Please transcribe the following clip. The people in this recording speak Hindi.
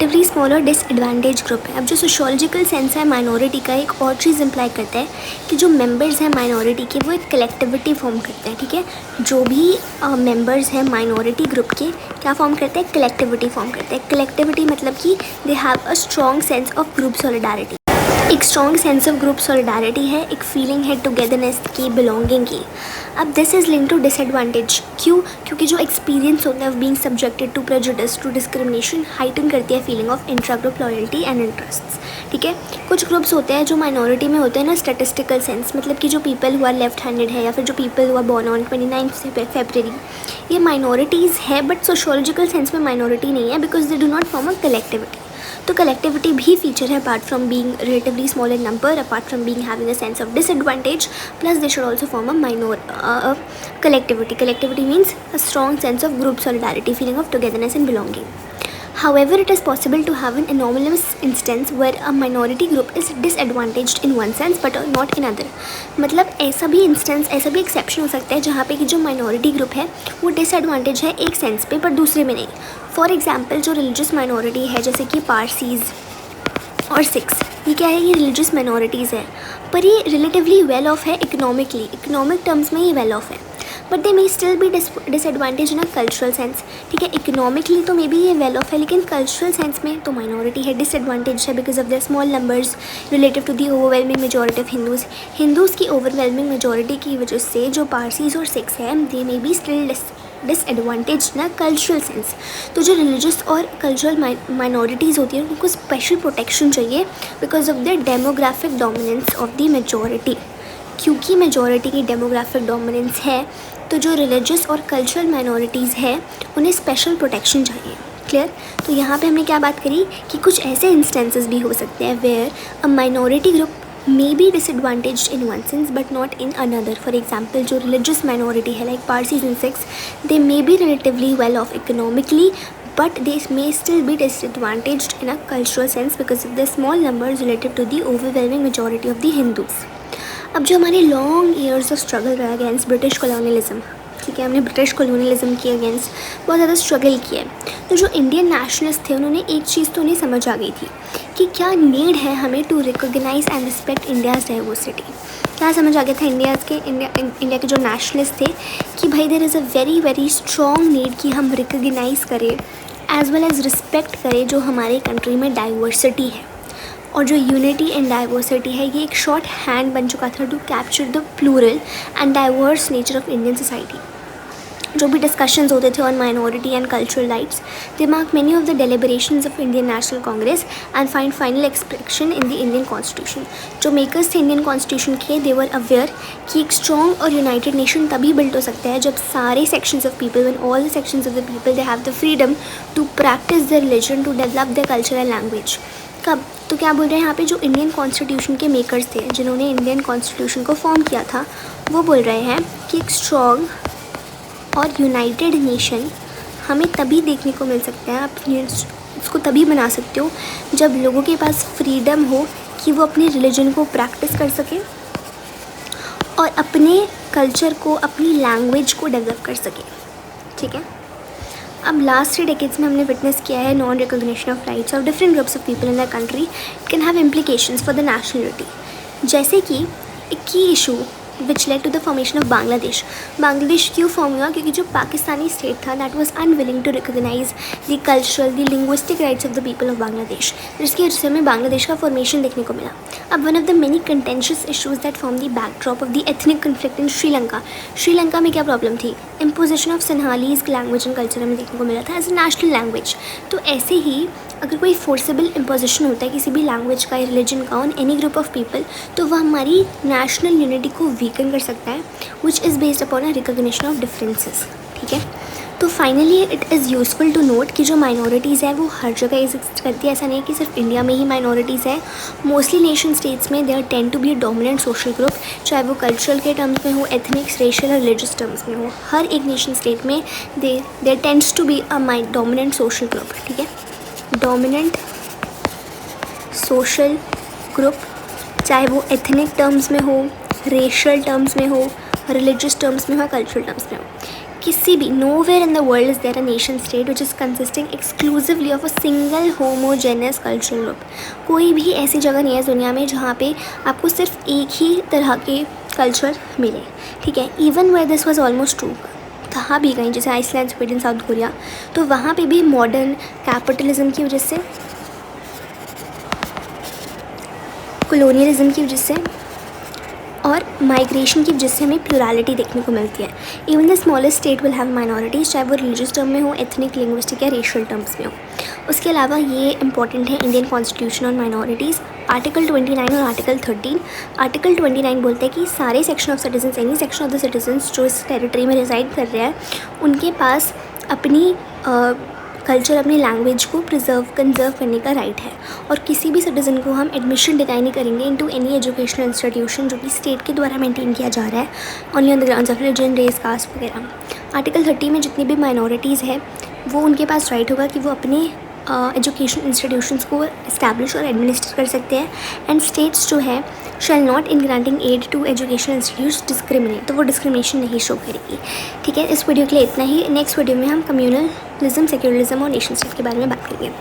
रिलेटिवली स्मॉलर डिसएडवांटेज ग्रुप है। अब जो सोशोलॉजिकल सेंस है माइनॉरिटी का, एक और चीज़ इम्प्लाई करता है कि जो मेंबर्स हैं माइनॉरिटी के वो एक कलेक्टिविटी फॉर्म करते हैं। ठीक है, जो भी मेंबर्स हैं माइनॉरिटी ग्रुप के क्या फॉर्म करते हैं, कलेक्टिविटी फॉर्म करते हैं। कलेक्टिविटी मतलब कि they have a strong sense of group solidarity. एक strong sense of group solidarity है, एक फीलिंग है टुगेदरनेस की, बिलोंगिंग की। अब this is link to disadvantage. क्यों? क्योंकि जो एक्सपीरियंस होता है of being subjected to prejudice, to discrimination, heighten करती है feeling of intra group loyalty and interests. ठीक है, कुछ ग्रुप्स होते हैं जो माइनॉरिटी में होते हैं ना, स्टैटिस्टिकल सेंस, मतलब कि जो पीपल हुआ लेफ्ट हैंडेड है या फिर जो पीपल हुआ बॉर्न ऑन 29 फरवरी, ये माइनॉरिटीज़ है बट सोशोलॉजिकल सेंस में माइनॉरिटी नहीं है, because they do not form a collectivity. तो कलेक्टिविटी भी फीचर है apart from being relatively small in number, apart from being having a sense of disadvantage, plus they should also form a collectivity. Collectivity means a strong sense of group solidarity, feeling of togetherness and belonging. However, it is possible to have an anomalous instance where a minority group is disadvantaged in one sense but not in other. मतलब ऐसा भी इंस्टेंस, ऐसा भी एक्सेप्शन हो सकता है जहाँ पे कि जो माइनॉरिटी ग्रुप है वो डिसएडवांटेज है एक सेंस पे पर दूसरे में नहीं। फॉर एग्जाम्पल जो रिलीजियस माइनॉरिटी है जैसे कि पारसीज़ और सिख्स, ये क्या है, ये रिलीजियस माइनॉरिटीज़ है पर ये रिलेटिवली वेल ऑफ है इकोनॉमिकली, इकोनॉमिक टर्म्स में ये वेल ऑफ है, but they may still be disadvantage in a cultural sense. ठीक है, इकोनॉमिकली तो मे बी ये वेल ऑफ है लेकिन कल्चरल सेंस में तो माइनॉरिटी है, डिसएडवांटेज है because of the small numbers relative to the overwhelming majority of Hindus की ओवरवेलमिंग मेजॉरिटी की वजह से जो पारसीज़ और सिख्स हैं they may be still disadvantage ना कल्चरल सेंस। तो जो रिलीजियस और कल्चरल माइनॉरिटीज़ होती हैं उनको स्पेशल प्रोटेक्शन चाहिए because of the demographic dominance of the majority. क्योंकि मेजॉरिटी की डेमोग्राफिक डोमिनेंस है तो जो रिलीजियस और कल्चरल माइनॉरिटीज़ हैं उन्हें स्पेशल प्रोटेक्शन चाहिए। क्लियर? तो यहाँ पे हमने क्या बात करी कि कुछ ऐसे इंस्टेंसेस भी हो सकते हैं where a minority group may be disadvantaged in one sense but not in another. For example, जो religious minority है like Parsis and Sikhs, they may be relatively well off economically but they may still be disadvantaged in a cultural sense because of the small numbers relative to the overwhelming majority of the Hindus. अब जो हमारे लॉन्ग ईयर्स ऑफ स्ट्रगल रहा अगेंस्ट ब्रिटिश कॉलोनियलिज्म, ठीक है, हमने ब्रिटिश कॉलोनियलिज्म के अगेंस्ट बहुत ज़्यादा स्ट्रगल किया है, तो जो इंडियन नेशनलिस्ट थे उन्होंने एक चीज़ तो उन्हें समझ आ गई थी कि क्या नीड है हमें to recognize and respect India's diversity. क्या समझ आ गया था इंडिया के जो नेशनलिस्ट थे कि भाई there is a very strong need कि हम रिकॉग्नाइज करें एज वेल एज रिस्पेक्ट करें जो हमारे कंट्री में डाइवर्सिटी है। और जो यूनिटी एंड डाइवर्सिटी है ये एक शॉर्ट हैंड बन चुका था to capture the plural and diverse nature of Indian society. जो भी डिस्कशंस होते थे on minority and cultural rights, they mark many of the deliberations of Indian National Congress and find final expression in the Indian constitution. जो मेकर्स थे इंडियन कॉन्स्टिट्यूशन के, दे वर अवेयर कि एक स्ट्रॉन्ग और यूनाइटेड नेशन तभी बिल्ड हो सकता है जब सारे sections of people, when all the sections of the people they have the freedom to practice the religion, to develop the culture and language. कब? तो क्या बोल रहे हैं यहाँ पे जो इंडियन कॉन्स्टिट्यूशन के मेकर्स थे जिन्होंने इंडियन कॉन्स्टिट्यूशन को फॉर्म किया था, वो बोल रहे हैं कि एक स्ट्रॉन्ग और यूनाइटेड नेशन हमें तभी देखने को मिल सकता है, आप उसको तभी बना सकते हो जब लोगों के पास फ्रीडम हो कि वो अपने रिलीजन को प्रैक्टिस कर सके और अपने कल्चर को, अपनी लैंग्वेज को डेवलप कर सके। ठीक है, अब लास्ट 3 डेकेड्स में हमने विटनेस किया है non recognition of rights of different groups of people in the country can have implications for the national unity. जैसे कि एक की issue which led to the formation of Bangladesh. Bangladesh क्यों फॉर्म हुआ? क्योंकि जो पाकिस्तानी स्टेट था that was unwilling to recognize the cultural, the linguistic rights of the people of Bangladesh, जिसकी वजह से हमें बांग्लादेश का फॉर्मेशन देखने को मिला। अब one of the many contentious issues that form the backdrop of the ethnic conflict in Sri Lanka. Sri Lanka में क्या प्रॉब्लम थी? Imposition of Sinhalese language and culture हमें देखने को मिला था एज ए नेशनल लैंग्वेज। तो ऐसे ही अगर कोई फोर्सेबल इम्पोजिशन होता है किसी भी लैंग्वेज का, रिलीजन का on any group of people, तो वह हमारी नेशनल यूनिटी को वीकन कर सकता है, which is based upon a recognition of differences. ठीक है, तो finally it is useful to note कि जो माइनॉरिटीज़ है वो हर जगह एग्जिस्ट करती है। ऐसा नहीं है कि सिर्फ इंडिया में ही माइनॉरिटीज़ है, मोस्टली नेशन स्टेट्स में they are tend to be dominant social group, चाहे वो कल्चरल के टर्म्स में हो, एथनिक्स, रेशियल और रिलीजियस टर्म्स में हो। हर एक नेशन स्टेट में there tends to be a dominant social group. ठीक है, डोमिनेंट सोशल ग्रुप, चाहे वो एथनिक टर्म्स में हो, रेशियल टर्म्स में हो, रिलीजियस टर्म्स में हो, कल्चरल टर्म्स में हो। किसी भी nowhere in the world is there a nation state which is consisting exclusively of a single homogeneous cultural group. कोई भी ऐसी जगह नहीं है दुनिया में जहाँ पे आपको सिर्फ एक ही तरह के कल्चर मिले, ठीक है. Even where this was almost true, कहाँ भी गई जैसे आइसलैंड, स्वीडन, साउथ कोरिया, तो वहाँ पे भी मॉडर्न कैपिटलिज्म की वजह से, कॉलोनियलिज्म की वजह से और माइग्रेशन की वजह से हमें प्लुरलिटी देखने को मिलती है. Even the smallest state will have minorities, चाहे वो रिलीजियस टर्म में हो, एथनिक, लिंग्विस्टिक या रेशियल टर्म्स में हो. उसके अलावा ये इंपॉर्टेंट है इंडियन कॉन्स्टिट्यूशन और माइनॉरिटीज़, आर्टिकल 29 और आर्टिकल 13. आर्टिकल 29 बोलते हैं कि सारे section of citizens, any section of the citizens जो इस टेरिटरी में रिजाइड कर रहे हैं, उनके पास अपनी कल्चर, अपनी लैंग्वेज को कंजर्व करने का राइट है. और किसी भी सिटीज़न को हम एडमिशन डिनाई नहीं करेंगे इनटू एनी एजुकेशनल इंस्टीट्यूशन जो कि स्टेट के द्वारा मेंटेन किया जा रहा है, only on the grounds of religion, race, caste वगैरह. आर्टिकल 30 में जितनी भी माइनॉरिटीज़ है वो उनके पास राइट होगा कि वो अपने एजुकेशन इंस्टीट्यूशंस को इस्टेब्लिश और एडमिनिस्टर कर सकते हैं. एंड स्टेट्स जो है shall not in granting aid to education institutes discriminate, तो वो डिस्क्रिमिनेशन नहीं शो करेगी. ठीक है, इस वीडियो के लिए इतना ही. नेक्स्ट वीडियो में हम कम्युनलिज्म, सेक्युलरिज्म और नेशन स्टेट के बारे में बात करेंगे.